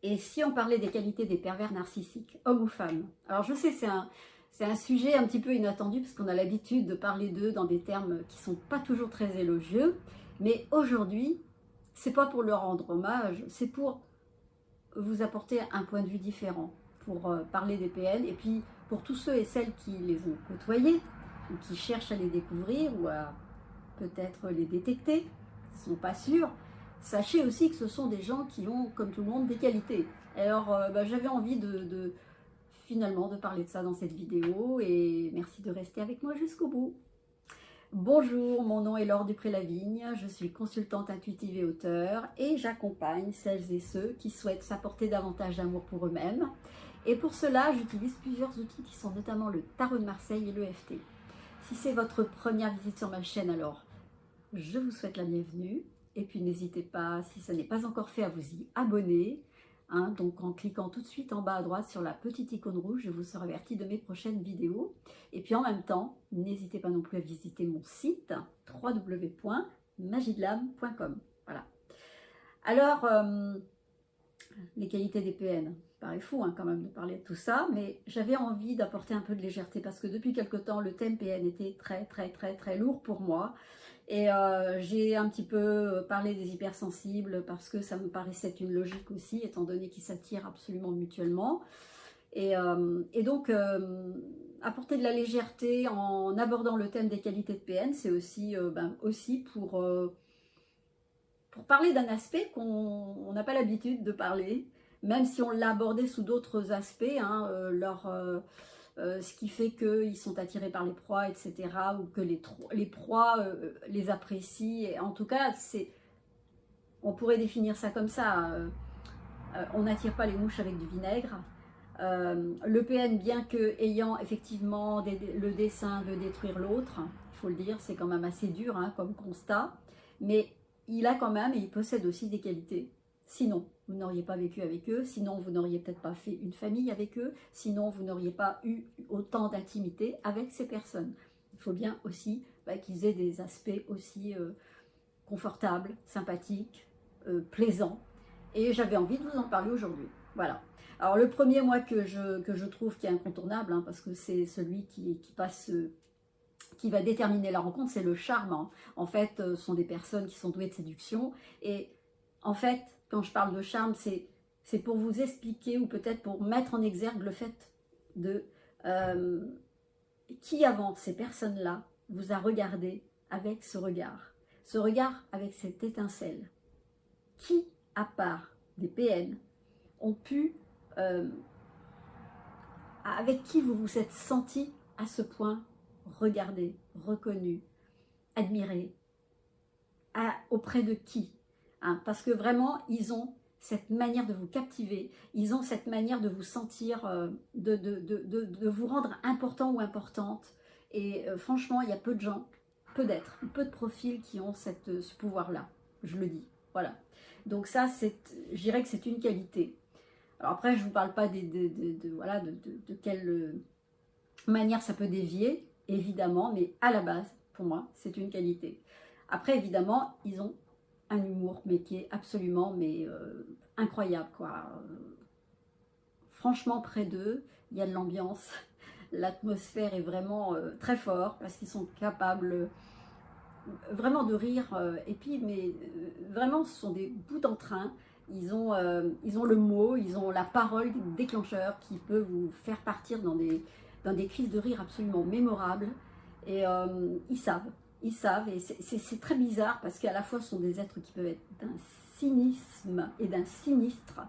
Et si on parlait des qualités des pervers narcissiques, hommes ou femmes? Alors je sais, c'est un sujet un petit peu inattendu parce qu'on a l'habitude de parler d'eux dans des termes qui ne sont pas toujours très élogieux. Mais aujourd'hui, c'est pas pour leur rendre hommage, c'est pour vous apporter un point de vue différent, pour parler des PN. Et puis pour tous ceux et celles qui les ont côtoyés, ou qui cherchent à les découvrir, ou à peut-être les détecter, ils ne sont pas sûrs. Sachez aussi que ce sont des gens qui ont, comme tout le monde, des qualités. Alors, j'avais envie finalement de parler de ça dans cette vidéo et merci de rester avec moi jusqu'au bout. Bonjour, mon nom est Laure Dupré-Lavigne, je suis consultante intuitive et auteure et j'accompagne celles et ceux qui souhaitent s'apporter davantage d'amour pour eux-mêmes. Et pour cela, j'utilise plusieurs outils qui sont notamment le tarot de Marseille et l'EFT. Si c'est votre première visite sur ma chaîne, alors je vous souhaite la bienvenue. Et puis n'hésitez pas, si ça n'est pas encore fait, à vous y abonner. Donc en cliquant tout de suite en bas à droite sur la petite icône rouge, je vous serai averti de mes prochaines vidéos. Et puis en même temps, n'hésitez pas non plus à visiter mon site www.magiedelame.com. Voilà. Alors, les qualités des PN. Paraît fou quand même de parler de tout ça, mais j'avais envie d'apporter un peu de légèreté parce que depuis quelque temps, le thème PN était très lourd pour moi. Et j'ai un petit peu parlé des hypersensibles parce que ça me paraissait une logique aussi, étant donné qu'ils s'attirent absolument mutuellement. Et donc, apporter de la légèreté en abordant le thème des qualités de PN, c'est aussi pour parler d'un aspect qu'on n'a pas l'habitude de parler, même si on l'a abordé sous d'autres aspects, ce qui fait qu'ils sont attirés par les proies, etc., ou que les proies les apprécient. Et en tout cas, on pourrait définir ça comme ça. On n'attire pas les mouches avec du vinaigre. Le PN, bien que ayant effectivement le dessein de détruire l'autre, il faut le dire, c'est quand même assez dur comme constat, mais il a quand même et il possède aussi des qualités. Sinon, vous n'auriez pas vécu avec eux, sinon vous n'auriez peut-être pas fait une famille avec eux, sinon vous n'auriez pas eu autant d'intimité avec ces personnes. Il faut bien aussi qu'ils aient des aspects aussi confortables, sympathiques, plaisants. Et j'avais envie de vous en parler aujourd'hui. Voilà. Alors le premier, moi, que je trouve qui est incontournable, parce que c'est celui qui va déterminer la rencontre, c'est le charme. En fait, ce sont des personnes qui sont douées de séduction. Et en fait, quand je parle de charme, c'est pour vous expliquer ou peut-être pour mettre en exergue le fait de qui avant ces personnes-là vous a regardé avec ce regard avec cette étincelle. Qui, à part des PN, ont pu, avec qui vous vous êtes senti à ce point regardé, reconnu, admiré, auprès de qui, parce que vraiment, ils ont cette manière de vous captiver, ils ont cette manière de vous sentir, de vous rendre important ou importante. Et franchement, il y a peu de gens, peu d'êtres, peu de profils qui ont ce pouvoir-là, je le dis. Voilà. Donc ça, je dirais que c'est une qualité. Alors après, je ne vous parle pas de quelle manière ça peut dévier, évidemment, mais à la base, pour moi, c'est une qualité. Après, évidemment, ils ont un humour, mais qui est absolument incroyable, quoi. Franchement, près d'eux, il y a de l'ambiance, l'atmosphère est vraiment très forte, parce qu'ils sont capables vraiment de rire, et puis, vraiment, ce sont des bouts d'entrain. Ils ont le mot, ils ont la parole déclencheur qui peut vous faire partir dans des crises de rire absolument mémorables. Et ils savent, et c'est très bizarre parce qu'à la fois ce sont des êtres qui peuvent être d'un cynisme et d'un sinistre,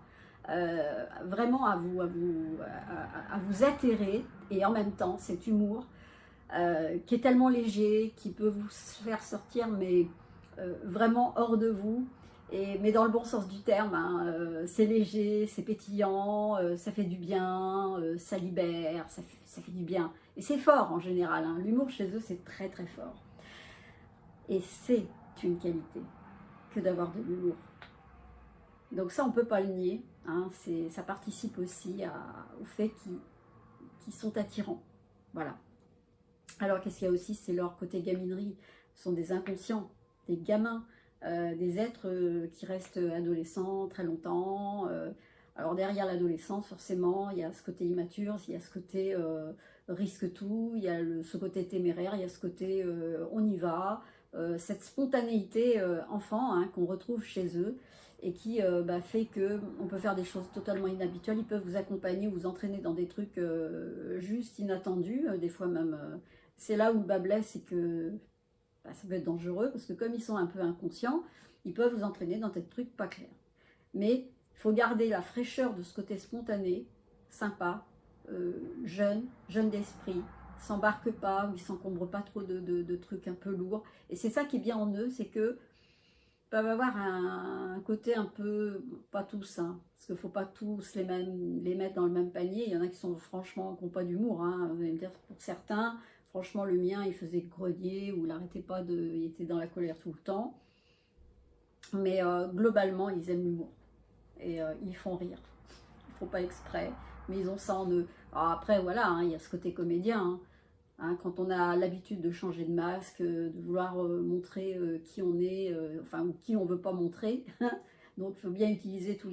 vraiment à vous atterrer, et en même temps cet humour qui est tellement léger, qui peut vous faire sortir mais vraiment hors de vous. Mais dans le bon sens du terme, c'est léger, c'est pétillant, ça fait du bien, ça libère, ça fait du bien. Et c'est fort en général, l'humour chez eux c'est très fort. Et c'est une qualité que d'avoir de l'humour. Donc ça on ne peut pas le nier, ça participe aussi au fait qu'ils sont attirants. Voilà. Alors qu'est-ce qu'il y a aussi, c'est leur côté gaminerie, ce sont des inconscients, des gamins. Des êtres qui restent adolescents très longtemps, Alors derrière l'adolescence, forcément, il y a ce côté immature, il y a ce côté risque tout, il y a ce côté téméraire, il y a ce côté on y va, cette spontanéité enfant hein, qu'on retrouve chez eux et qui fait qu'on peut faire des choses totalement inhabituelles. Ils peuvent vous accompagner, vous entraîner dans des trucs juste inattendus, des fois même. C'est là où le bas blesse, c'est que ça peut être dangereux parce que comme ils sont un peu inconscients, ils peuvent vous entraîner dans des trucs pas clairs. Mais il faut garder la fraîcheur de ce côté spontané, sympa, jeune d'esprit, s'embarque pas ou ils s'encombrent pas trop de trucs un peu lourds. Et c'est ça qui est bien en eux, c'est que peuvent avoir un côté un peu, pas tous, hein, parce qu'il ne faut pas tous les mettre dans le même panier. Il y en a qui sont franchement, qui n'ont pas d'humour. Hein. Vous allez me dire, pour certains, franchement, le mien, il faisait grogner ou il n'arrêtait pas il était dans la colère tout le temps. Mais globalement, ils aiment l'humour et ils font rire. Ils ne font pas exprès, mais ils ont ça en eux. Alors après, voilà, hein, il y a ce côté comédien. Hein. Hein, quand on a l'habitude de changer de masque, de vouloir montrer qui on est, enfin, ou qui on ne veut pas montrer. Donc, il faut bien utiliser tout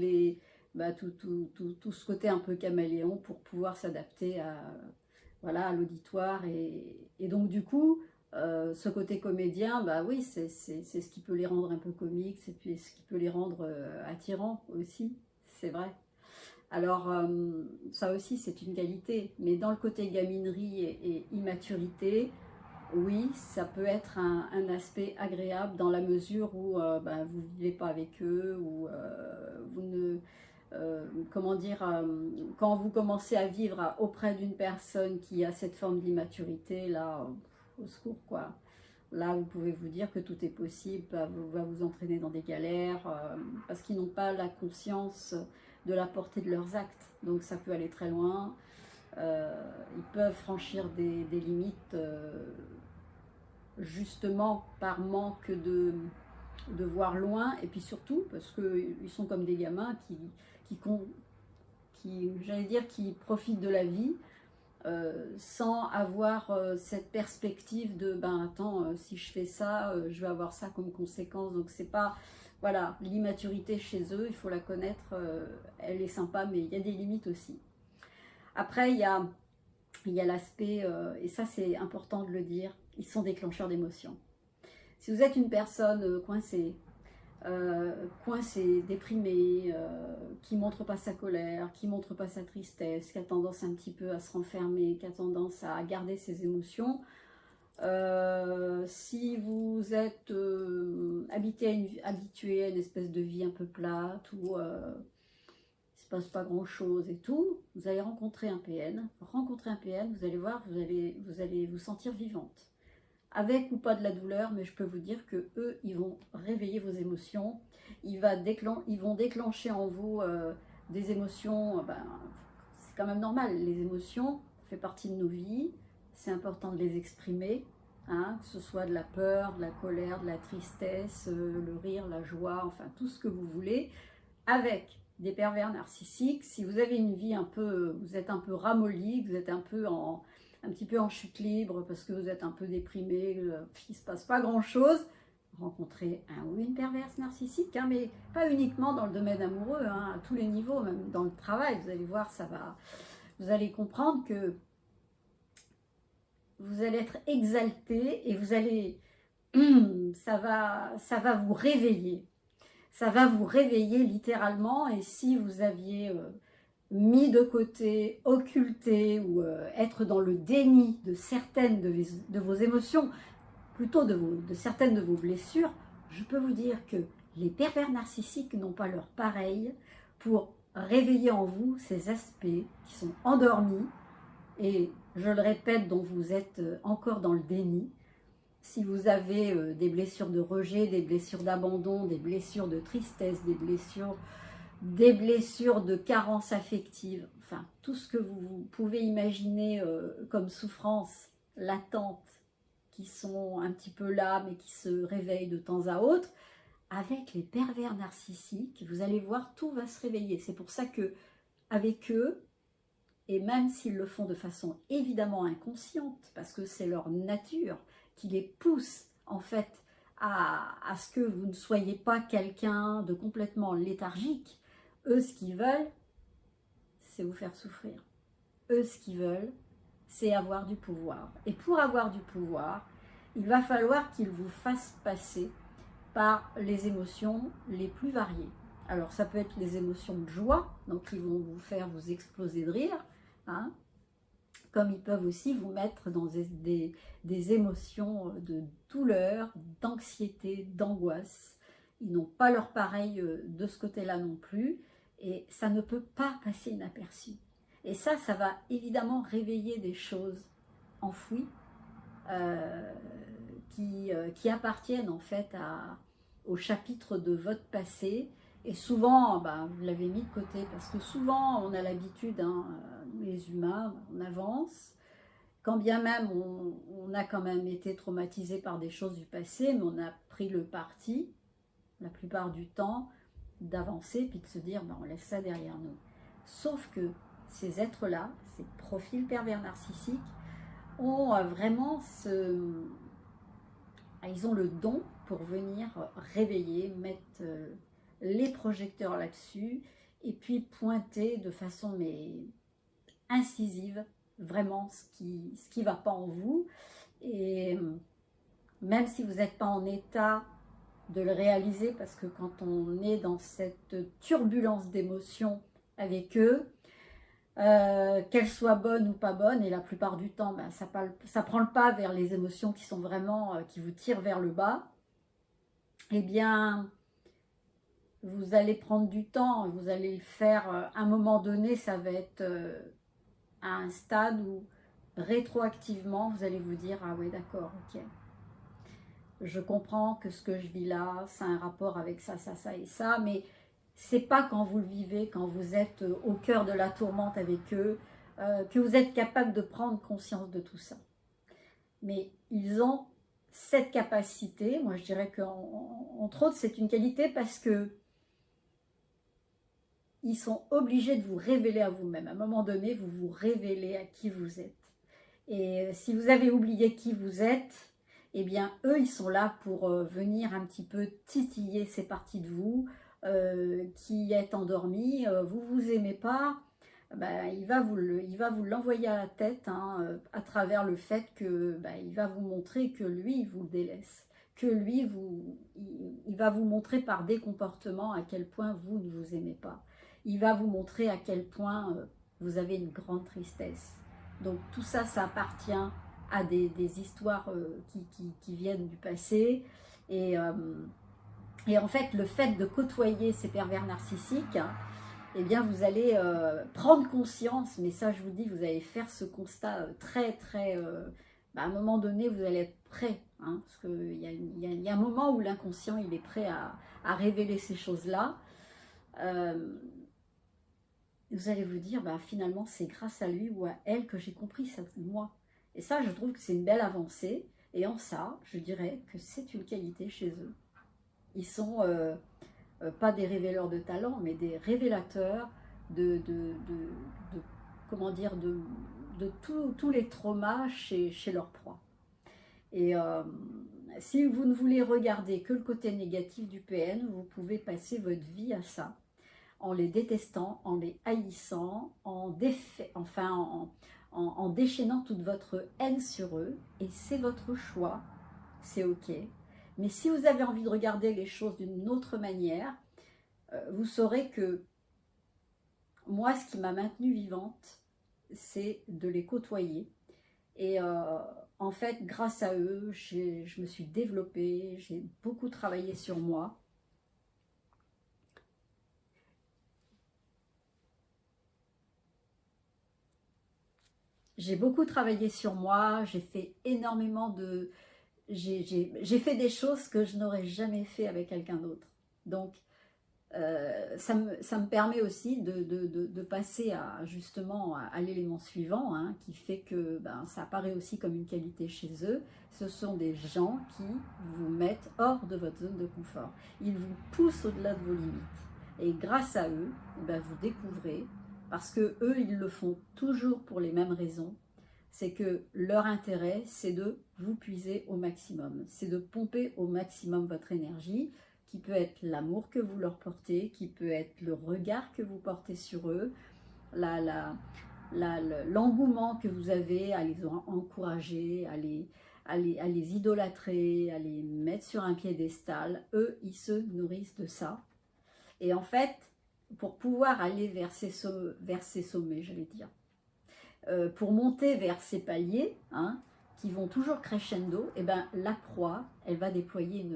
ce côté un peu caméléon pour pouvoir s'adapter à l'auditoire. Et donc, du coup, ce côté comédien, oui, c'est ce qui peut les rendre un peu comiques, c'est ce qui peut les rendre attirants aussi, c'est vrai. Alors, ça aussi, c'est une qualité. Mais dans le côté gaminerie et immaturité, oui, ça peut être un aspect agréable dans la mesure où vous ne vivez pas avec eux, ou vous ne... comment dire, quand vous commencez à vivre auprès d'une personne qui a cette forme d'immaturité, là, au secours, quoi. Là, vous pouvez vous dire que tout est possible, va vous entraîner dans des galères, parce qu'ils n'ont pas la conscience de la portée de leurs actes. Donc ça peut aller très loin. Ils peuvent franchir des limites justement par manque de voir loin. Et puis surtout, parce qu'ils sont comme des gamins j'allais dire, qui profitent de la vie. Sans avoir cette perspective de attends, si je fais ça, je vais avoir ça comme conséquence. Donc c'est pas, voilà, l'immaturité chez eux, il faut la connaître, elle est sympa, mais il y a des limites aussi. Après, il y a l'aspect, et ça c'est important de le dire, ils sont déclencheurs d'émotions. Si vous êtes une personne coincé, déprimé, qui ne montre pas sa colère, qui ne montre pas sa tristesse, qui a tendance un petit peu à se renfermer, qui a tendance à garder ses émotions. Si vous êtes habitué à une espèce de vie un peu plate, où il ne se passe pas grand chose et tout, vous allez rencontrer un PN. Rencontrer un PN, vous allez voir, vous allez vous sentir vivante. Avec ou pas de la douleur, mais je peux vous dire que eux, ils vont réveiller vos émotions. Ils vont déclencher en vous des émotions. C'est quand même normal. Les émotions, ça fait partie de nos vies. C'est important de les exprimer, hein, que ce soit de la peur, de la colère, de la tristesse, le rire, la joie, enfin tout ce que vous voulez. Avec des pervers narcissiques, si vous avez une vie vous êtes un peu ramolli, vous êtes un petit peu en chute libre parce que vous êtes un peu déprimé, il ne se passe pas grand chose, rencontrez un ou une perverse narcissique, hein, mais pas uniquement dans le domaine amoureux, hein, à tous les niveaux, même dans le travail, vous allez voir, vous allez comprendre que vous allez être exalté et vous allez, ça va vous réveiller. Ça va vous réveiller littéralement, et si vous aviez mis de côté, occulté ou être dans le déni de certaines de vos émotions, plutôt de certaines de vos blessures, je peux vous dire que les pervers narcissiques n'ont pas leur pareil pour réveiller en vous ces aspects qui sont endormis et, je le répète, dont vous êtes encore dans le déni. Si vous avez des blessures de rejet, des blessures d'abandon, des blessures de tristesse, des blessures de carence affective, enfin tout ce que vous pouvez imaginer comme souffrance latente, qui sont un petit peu là mais qui se réveillent de temps à autre, avec les pervers narcissiques, vous allez voir, tout va se réveiller. C'est pour ça que avec eux, et même s'ils le font de façon évidemment inconsciente, parce que c'est leur nature qui les pousse en fait à ce que vous ne soyez pas quelqu'un de complètement léthargique, eux ce qu'ils veulent, c'est vous faire souffrir. Eux, ce qu'ils veulent, c'est avoir du pouvoir. Et pour avoir du pouvoir, il va falloir qu'ils vous fassent passer par les émotions les plus variées. Alors ça peut être les émotions de joie, donc ils vont vous faire vous exploser de rire, hein, comme ils peuvent aussi vous mettre dans des émotions de douleur, d'anxiété, d'angoisse. Ils n'ont pas leur pareil de ce côté-là non plus, et ça ne peut pas passer inaperçu. Et ça va évidemment réveiller des choses enfouies qui appartiennent en fait au chapitre de votre passé. Et souvent, vous l'avez mis de côté, parce que souvent, on a l'habitude, hein, les humains, on avance, quand bien même on a quand même été traumatisé par des choses du passé, mais on a pris le parti, la plupart du temps, d'avancer, puis de se dire, on laisse ça derrière nous. Sauf que ces êtres-là, ces profils pervers narcissiques, ont vraiment ils ont le don pour venir réveiller, mettre les projecteurs là-dessus, et puis pointer de façon incisive vraiment ce qui va pas en vous. Et même si vous n'êtes pas en état de le réaliser, parce que quand on est dans cette turbulence d'émotions avec eux, qu'elles soient bonnes ou pas bonnes, et la plupart du temps, ça prend le pas vers les émotions qui sont vraiment, qui vous tirent vers le bas, eh bien, vous allez prendre du temps, vous allez le faire, à un moment donné, ça va être à un stade où, rétroactivement, vous allez vous dire, ah ouais, d'accord, ok, je comprends que ce que je vis là, ça a un rapport avec ça, ça, ça et ça, mais c'est pas quand vous le vivez, quand vous êtes au cœur de la tourmente avec eux, que vous êtes capable de prendre conscience de tout ça. Mais ils ont cette capacité, moi je dirais qu'entre autres c'est une qualité parce que ils sont obligés de vous révéler à vous-même. À un moment donné, vous vous révélez à qui vous êtes. Et si vous avez oublié qui vous êtes, eh bien, eux, ils sont là pour venir un petit peu titiller ces parties de vous qui êtes endormies. Vous ne vous aimez pas, il va vous l'envoyer à la tête, hein, à travers le fait que il va vous montrer que lui, il vous délaisse. Que lui, il va vous montrer par des comportements à quel point vous ne vous aimez pas. Il va vous montrer à quel point vous avez une grande tristesse. Donc tout ça, ça appartient à des histoires qui viennent du passé. Et en fait, le fait de côtoyer ces pervers narcissiques, eh bien, vous allez prendre conscience, mais ça, je vous dis, vous allez faire ce constat à un moment donné, vous allez être prêt, hein, parce qu'il y a un moment où l'inconscient, il est prêt à révéler ces choses-là. Vous allez vous dire, finalement, c'est grâce à lui ou à elle que j'ai compris ça, moi. Et ça, je trouve que c'est une belle avancée. Et en ça, je dirais que c'est une qualité chez eux. Ils sont pas des révéleurs de talent, mais des révélateurs comment dire, de tous les traumas chez leur proie. Et si vous ne voulez regarder que le côté négatif du PN, vous pouvez passer votre vie à ça, en les détestant, en les haïssant, en déchaînant toute votre haine sur eux, et c'est votre choix, c'est ok. Mais si vous avez envie de regarder les choses d'une autre manière, vous saurez que moi, ce qui m'a maintenue vivante, c'est de les côtoyer. Et en fait, grâce à eux, je me suis développée, j'ai beaucoup travaillé sur moi. J'ai beaucoup travaillé sur moi, j'ai fait énormément de... J'ai fait des choses que je n'aurais jamais fait avec quelqu'un d'autre. Donc, ça me permet aussi de passer justement à l'élément suivant, hein, qui fait que ça apparaît aussi comme une qualité chez eux. Ce sont des gens qui vous mettent hors de votre zone de confort. Ils vous poussent au-delà de vos limites. Et grâce à eux, vous découvrez, parce que eux, ils le font toujours pour les mêmes raisons, c'est que leur intérêt, c'est de vous puiser au maximum. C'est de pomper au maximum votre énergie, qui peut être l'amour que vous leur portez, qui peut être le regard que vous portez sur eux, l'engouement que vous avez à les encourager, à les idolâtrer, à les mettre sur un piédestal. Eux, ils se nourrissent de ça. Et en fait, pour pouvoir aller vers ces sommets, j'allais dire, pour monter vers ces paliers, hein, qui vont toujours crescendo, et ben la proie, elle va déployer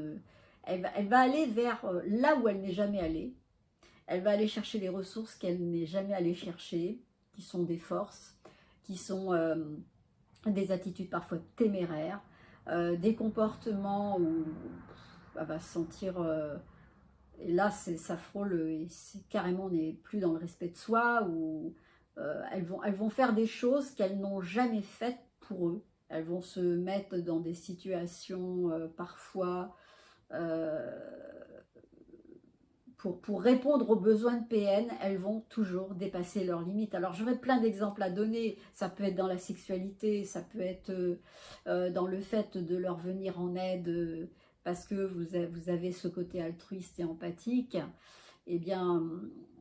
elle va aller vers là où elle n'est jamais allée. Elle va aller chercher les ressources qu'elle n'est jamais allée chercher, qui sont des forces, qui sont des attitudes parfois téméraires, des comportements où elle va se sentir... et là, ça frôle, et carrément, on n'est plus dans le respect de soi, ou elles vont faire des choses qu'elles n'ont jamais faites pour eux. Elles vont se mettre dans des situations parfois pour répondre aux besoins de PN, elles vont toujours dépasser leurs limites. Alors j'aurais plein d'exemples à donner, ça peut être dans la sexualité, ça peut être dans le fait de leur venir en aide parce que vous avez ce côté altruiste et empathique. Eh bien,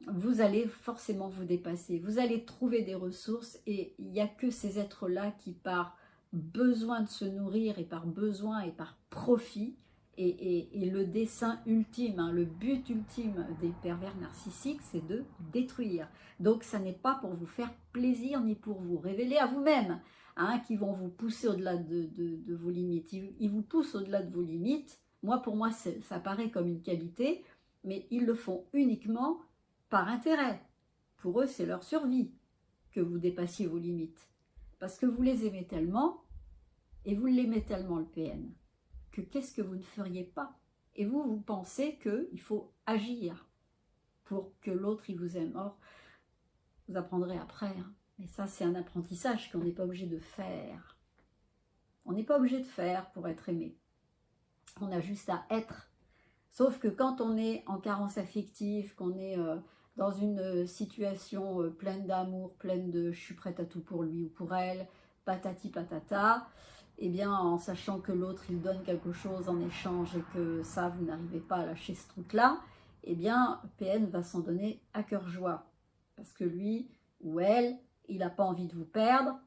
vous allez forcément vous dépasser. Vous allez trouver des ressources et il n'y a que ces êtres-là qui, par besoin de se nourrir et par besoin et par profit, et le dessein ultime, hein, le but ultime des pervers narcissiques, c'est de détruire. Donc, ça n'est pas pour vous faire plaisir ni pour vous révéler à vous-même, hein, qui vont vous pousser au-delà de vos limites. Ils vous poussent au-delà de vos limites. Pour moi, ça paraît comme une qualité, mais ils le font uniquement par intérêt. Pour eux, c'est leur survie que vous dépassiez vos limites. Parce que vous les aimez tellement, et vous l'aimez tellement, le PN, que qu'est-ce que vous ne feriez pas? Et vous pensez qu'il faut agir pour que l'autre, il vous aime. Or, vous apprendrez après, hein. Mais ça, c'est un apprentissage qu'on n'est pas obligé de faire. On n'est pas obligé de faire pour être aimé. On a juste à être. Sauf que quand on est en carence affective, qu'on est dans une situation pleine d'amour, pleine de « je suis prête à tout pour lui ou pour elle », patati patata, eh bien, en sachant que l'autre, il donne quelque chose en échange et que ça, vous n'arrivez pas à lâcher ce truc-là, eh bien, PN va s'en donner à cœur joie. Parce que lui ou elle, il n'a pas envie de vous perdre.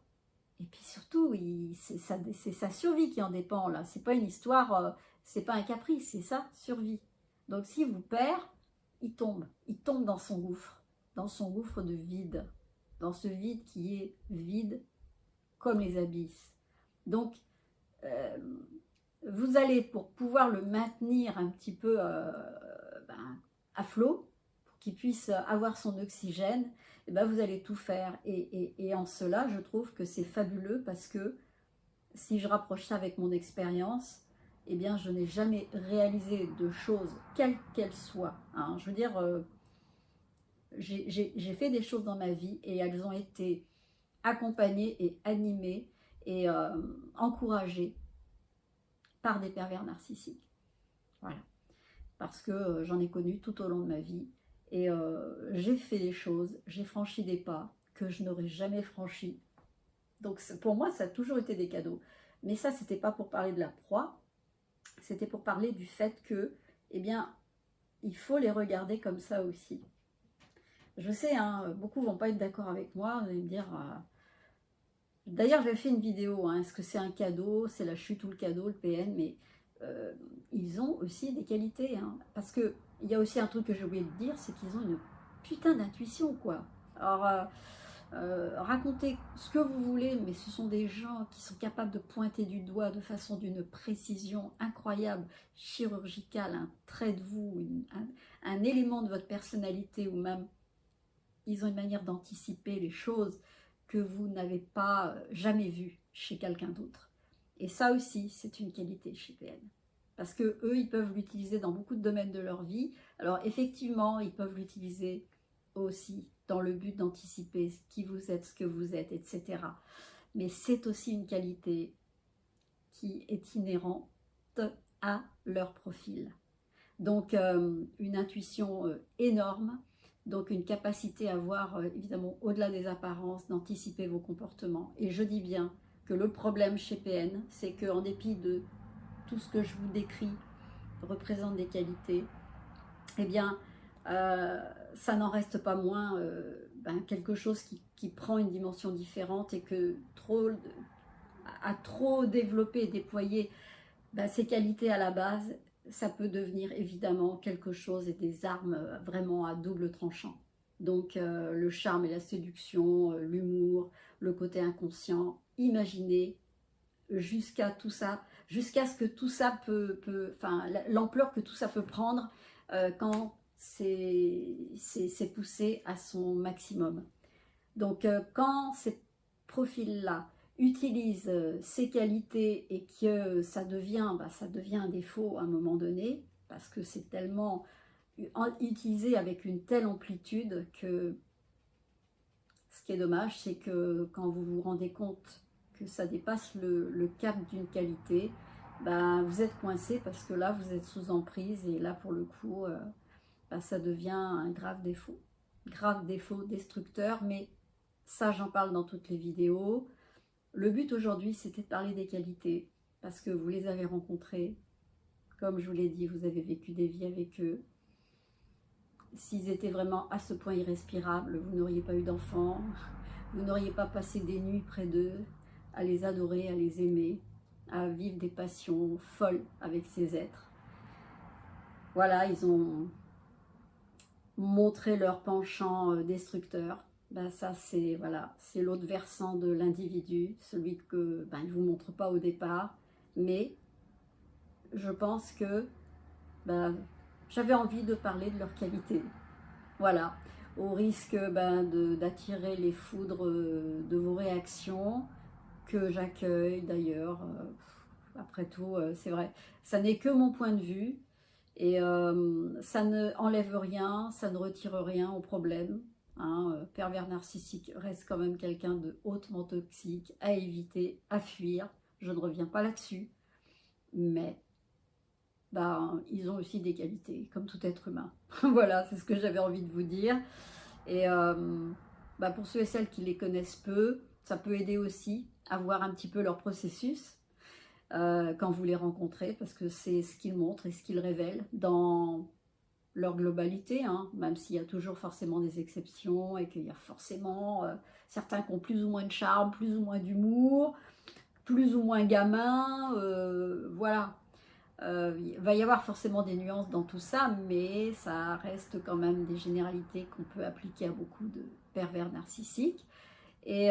Et puis surtout, c'est sa survie qui en dépend, là. C'est pas une histoire, c'est pas un caprice, c'est sa survie. Donc, s'il vous perd, il tombe dans son gouffre de vide, dans ce vide qui est vide comme les abysses. Donc, vous allez, pour pouvoir le maintenir un petit peu à flot, pour qu'il puisse avoir son oxygène, et ben vous allez tout faire. Et en cela, je trouve que c'est fabuleux parce que si je rapproche ça avec mon expérience, eh bien, je n'ai jamais réalisé de choses, quelles qu'elles soient. Hein. Je veux dire, j'ai fait des choses dans ma vie et elles ont été accompagnées et animées et encouragées par des pervers narcissiques. Voilà. Parce que j'en ai connu tout au long de ma vie et j'ai fait des choses, j'ai franchi des pas que je n'aurais jamais franchis. Donc pour moi, ça a toujours été des cadeaux. Mais ça, c'était pas pour parler de la proie, c'était pour parler du fait que, eh bien, il faut les regarder comme ça aussi. Je sais, hein, beaucoup vont pas être d'accord avec moi, vous allez me dire... D'ailleurs, j'avais fait une vidéo, hein, est-ce que c'est un cadeau, c'est la chute ou le cadeau, le PN, mais ils ont aussi des qualités. Hein, parce qu'il y a aussi un truc que j'ai oublié de dire, c'est qu'ils ont une putain d'intuition, quoi. Alors, racontez ce que vous voulez, mais ce sont des gens qui sont capables de pointer du doigt de façon d'une précision incroyable, chirurgicale, un trait de vous, un élément de votre personnalité, ou même ils ont une manière d'anticiper les choses que vous n'avez pas jamais vu chez quelqu'un d'autre. Et ça aussi, c'est une qualité chez PN. Parce que eux, ils peuvent l'utiliser dans beaucoup de domaines de leur vie. Alors effectivement, ils peuvent l'utiliser aussi dans le but d'anticiper qui vous êtes, ce que vous êtes, etc. Mais c'est aussi une qualité qui est inhérente à leur profil. Donc une intuition énorme, donc une capacité à voir évidemment au-delà des apparences, d'anticiper vos comportements. Et je dis bien que le problème chez PN, c'est qu'en dépit de tout ce que je vous décris représente des qualités, eh bien ça n'en reste pas moins quelque chose qui prend une dimension différente et que à trop développer et déployer ses qualités à la base, ça peut devenir évidemment quelque chose et des armes vraiment à double tranchant. Donc le charme et la séduction, l'humour, le côté inconscient, imaginez jusqu'à tout ça, jusqu'à ce que tout ça enfin l'ampleur que tout ça peut prendre quand c'est poussé à son maximum. Donc quand ces profils-là utilisent ces qualités et que ça devient un défaut à un moment donné, parce que c'est tellement utilisé avec une telle amplitude que ce qui est dommage, c'est que quand vous vous rendez compte que ça dépasse le cap d'une qualité, vous êtes coincé parce que là vous êtes sous emprise et là pour le coup ça devient un grave défaut destructeur. Mais ça j'en parle dans toutes les vidéos. Le but aujourd'hui c'était de parler des qualités parce que vous les avez rencontrés, comme je vous l'ai dit, vous avez vécu des vies avec eux. S'ils étaient vraiment à ce point irrespirables, vous n'auriez pas eu d'enfants, vous n'auriez pas passé des nuits près d'eux, à les adorer, à les aimer, à vivre des passions folles avec ces êtres. Voilà, ils ont montré leur penchant destructeur. Ça c'est voilà, c'est l'autre versant de l'individu, celui que ils ne vous montrent pas au départ, mais je pense que j'avais envie de parler de leur qualité. Voilà, au risque d'attirer les foudres de vos réactions, que j'accueille d'ailleurs. Après tout, c'est vrai, ça n'est que mon point de vue, et ça ne enlève rien, ça ne retire rien au problème. Pervers narcissique reste quand même quelqu'un de hautement toxique, à éviter, à fuir. Je ne reviens pas là-dessus, mais ils ont aussi des qualités, comme tout être humain. Voilà, c'est ce que j'avais envie de vous dire. Et pour ceux et celles qui les connaissent peu, ça peut aider aussi à voir un petit peu leur processus quand vous les rencontrez, parce que c'est ce qu'ils montrent et ce qu'ils révèlent dans leur globalité, même s'il y a toujours forcément des exceptions et qu'il y a forcément certains qui ont plus ou moins de charme, plus ou moins d'humour, plus ou moins gamin, voilà. Il va y avoir forcément des nuances dans tout ça, mais ça reste quand même des généralités qu'on peut appliquer à beaucoup de pervers narcissiques. Et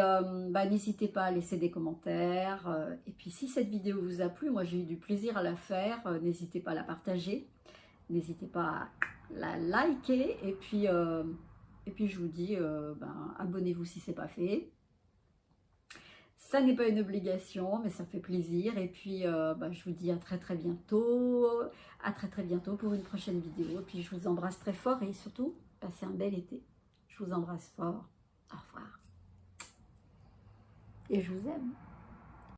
n'hésitez pas à laisser des commentaires. Et puis si cette vidéo vous a plu, moi j'ai eu du plaisir à la faire, n'hésitez pas à la partager, n'hésitez pas à la liker. Et puis je vous dis, abonnez-vous si ce n'est pas fait. Ça n'est pas une obligation, mais ça fait plaisir. Et puis, je vous dis à très bientôt. À très bientôt pour une prochaine vidéo. Et puis, je vous embrasse très fort et surtout, passez un bel été. Je vous embrasse fort. Au revoir. Et je vous aime.